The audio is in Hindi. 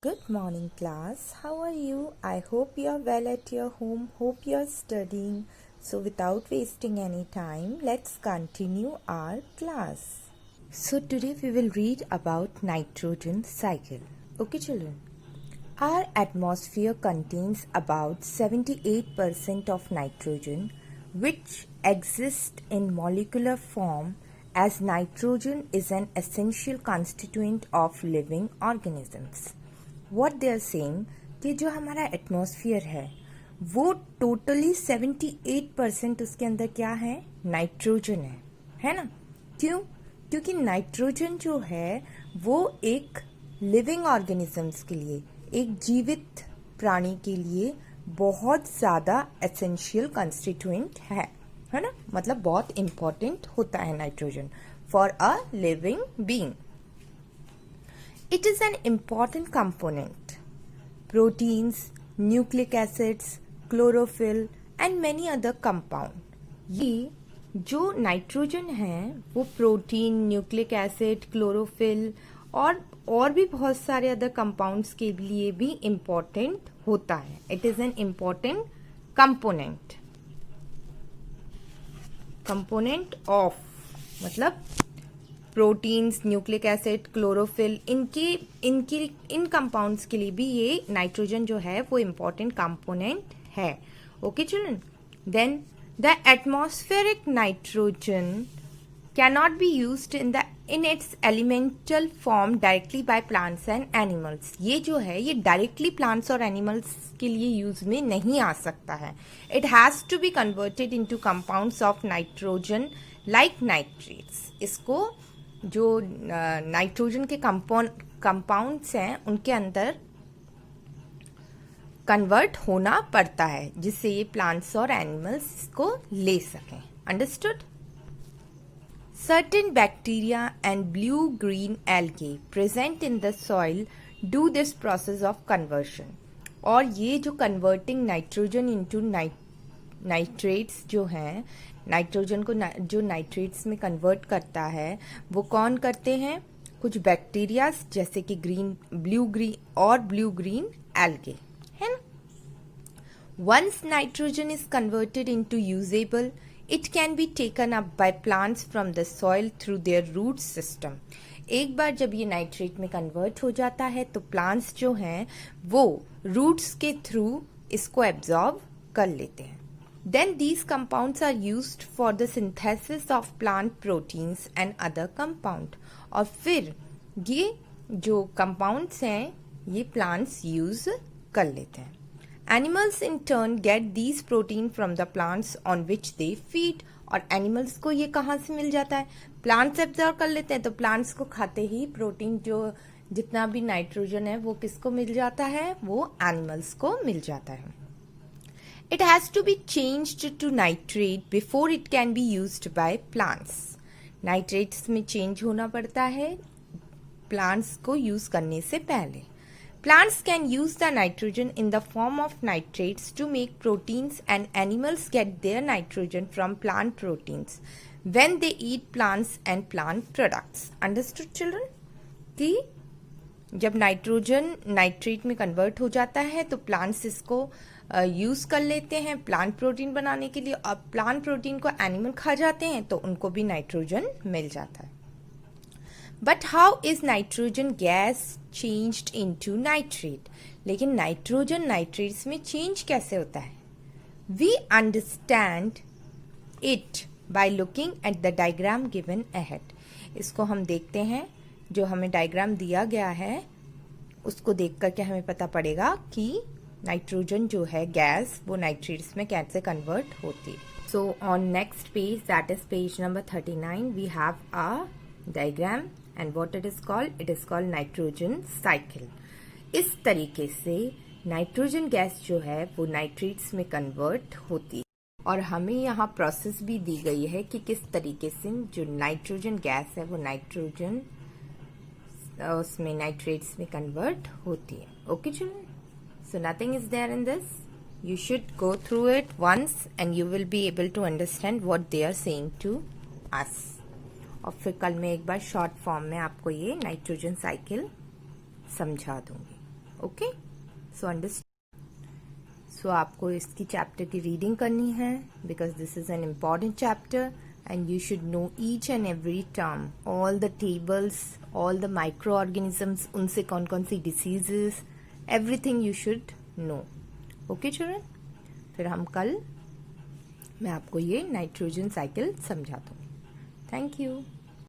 Good morning, class. How are you? I hope you are well at your home. Hope you are studying. So, without wasting any time, let's continue our class. So, today we will read about nitrogen cycle. Okay, children. Our atmosphere contains about 78% of nitrogen, which exists in molecular form, as nitrogen is an essential constituent of living organisms. What they are saying कि जो हमारा एटमॉस्फेयर है वो टोटली 78% उसके अंदर क्या है, नाइट्रोजन है ना। क्यों? क्योंकि नाइट्रोजन जो है वो एक लिविंग ऑर्गेनिजम्स के लिए, एक जीवित प्राणी के लिए बहुत ज़्यादा एसेंशियल कंस्टिट्यूएंट है ना। मतलब बहुत इम्पॉर्टेंट होता है nitrogen for a living being. It is an important component. Proteins, nucleic acids, chlorophyll and many other compound. ये जो नाइट्रोजन है वो प्रोटीन, न्यूक्लिक एसिड, क्लोरोफिल और भी बहुत सारे अदर कंपाउंड्स के लिए भी इम्पोर्टेंट होता है. It is an important component of, मतलब प्रोटीन्स, न्यूक्लिक एसिड, क्लोरोफिल, इन कंपाउंड्स के लिए भी ये नाइट्रोजन जो है वो इम्पोर्टेंट कंपोनेंट है. Okay children. Then the atmospheric nitrogen cannot be used in its elemental form directly by plants and animals. ये जो है ये डायरेक्टली प्लांट्स और एनिमल्स के लिए यूज में नहीं आ सकता है. It has to be converted into compounds of nitrogen like nitrates. इसको जो नाइट्रोजन के कंपाउंड्स हैं उनके अंदर कन्वर्ट होना पड़ता है जिससे ये प्लांट्स और एनिमल्स इसको ले सकें. Understood? Certain bacteria and blue green algae present in the soil do this process of conversion. और ये जो कन्वर्टिंग नाइट्रोजन इनटू नाइट्रेट्स जो हैं, नाइट्रोजन को जो नाइट्रेट्स में कन्वर्ट करता है वो कौन करते हैं? कुछ बैक्टीरियाज जैसे कि ब्लू ग्रीन एल्गे, है ना. Once nitrogen is converted into usable, it can be taken up by plants from the soil through their root system. एक बार जब ये नाइट्रेट में कन्वर्ट हो जाता है तो प्लांट्स जो हैं वो रूट्स के थ्रू इसको एब्जॉर्ब कर लेते हैं. Then these compounds are used for the synthesis of plant proteins and other compound. और फिर ये जो compounds हैं ये plants use कर लेते हैं. Animals in turn get these protein from the plants on which they feed. और animals को ये कहाँ से मिल जाता है? Plants absorb कर लेते हैं तो plants को खाते ही प्रोटीन जो जितना भी नाइट्रोजन है वो किसको मिल जाता है? वो animals को मिल जाता है. It has to be changed to nitrate before it can be used by plants. Nitrates में change होना पड़ता है plants को use करने से पहले. Plants can use the nitrogen in the form of nitrates to make proteins and animals get their nitrogen from plant proteins when they eat plants and plant products. Understood children? कि जब नाइट्रोजन नाइट्रेट में कन्वर्ट हो जाता है तो प्लांट्स इसको यूज कर लेते हैं प्लांट प्रोटीन बनाने के लिए, और प्लांट प्रोटीन को एनिमल खा जाते हैं तो उनको भी नाइट्रोजन मिल जाता है. But how is nitrogen gas changed into nitrate? लेकिन नाइट्रोजन नाइट्रेट्स में चेंज कैसे होता है? We understand it by looking at the diagram given ahead. इसको हम देखते हैं, जो हमें डायग्राम दिया गया है उसको देख करके हमें पता पड़ेगा कि नाइट्रोजन जो है गैस वो नाइट्रेट्स में कैसे कन्वर्ट होती है. So on next page, that is page number 39, we have a diagram and what it is called? It is called nitrogen cycle. इस तरीके से नाइट्रोजन गैस जो है वो नाइट्रेट्स में कन्वर्ट होती है. और हमें यहाँ प्रोसेस भी दी गई है कि किस तरीके से जो नाइट्रोजन गैस है वो नाइट्रोजन उसमें नाइट्रेट्स में कन्वर्ट होती है. Okay children? So nothing is there in this. You should go through it once and you will be able to understand what they are saying to us. और फिर कल मैं एक बार शॉर्ट फॉर्म में आपको ये नाइट्रोजन साइकिल समझा दूंगी. Okay, so understand. सो आपको इसकी चैप्टर की रीडिंग करनी है because this is an important chapter and you should know each and every term, all the tables, all the microorganisms, उनसे कौन कौन सी diseases, everything you should know. Okay children, फिर हम कल मैं आपको ये नाइट्रोजन साइकिल समझाता हूँ. Thank you.